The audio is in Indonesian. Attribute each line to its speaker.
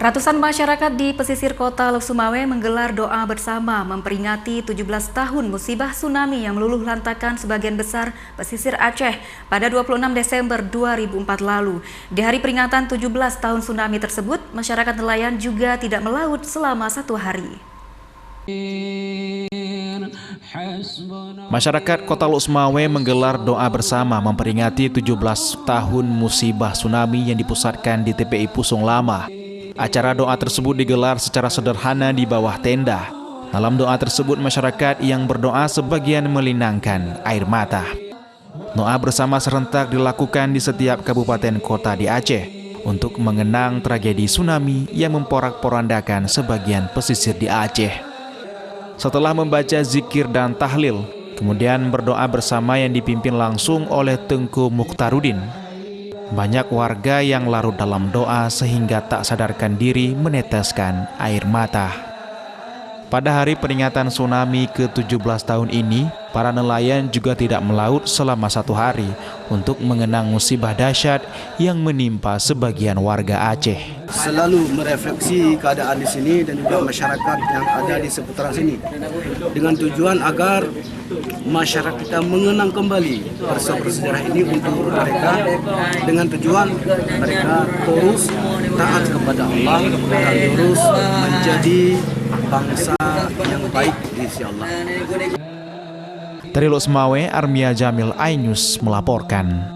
Speaker 1: Ratusan masyarakat di pesisir kota Lok Sumawe menggelar doa bersama memperingati 17 tahun musibah tsunami yang meluluh lantakan sebagian besar pesisir Aceh pada 26 Desember 2004 lalu. Di hari peringatan 17 tahun tsunami tersebut, masyarakat nelayan juga tidak melaut selama 1 hari.
Speaker 2: Masyarakat Kota Lok Sumawe menggelar doa bersama memperingati 17 tahun musibah tsunami yang dipusatkan di TPI Pusong Lama. Acara doa tersebut digelar secara sederhana di bawah tenda. Dalam doa tersebut, masyarakat yang berdoa sebagian melinangkan air mata. Doa bersama serentak dilakukan di setiap kabupaten kota di Aceh untuk mengenang tragedi tsunami yang memporak-porandakan sebagian pesisir di Aceh. Setelah membaca zikir dan tahlil, kemudian berdoa bersama yang dipimpin langsung oleh Tengku Mukhtarudin. Banyak warga yang larut dalam doa sehingga tak sadarkan diri meneteskan air mata. Pada hari peringatan tsunami ke-17 tahun ini, para nelayan juga tidak melaut selama 1 hari untuk mengenang musibah dahsyat yang menimpa sebagian warga Aceh.
Speaker 3: Selalu merefleksi keadaan di sini dan juga masyarakat yang ada di seputaran sini dengan tujuan agar masyarakat kita mengenang kembali peristiwa sejarah ini untuk mereka, dengan tujuan mereka terus taat kepada Allah dan terus menjadi bangsa yang baik insyaallah.
Speaker 2: Dari Lok Sumawe, Armia Jamil, iNews melaporkan.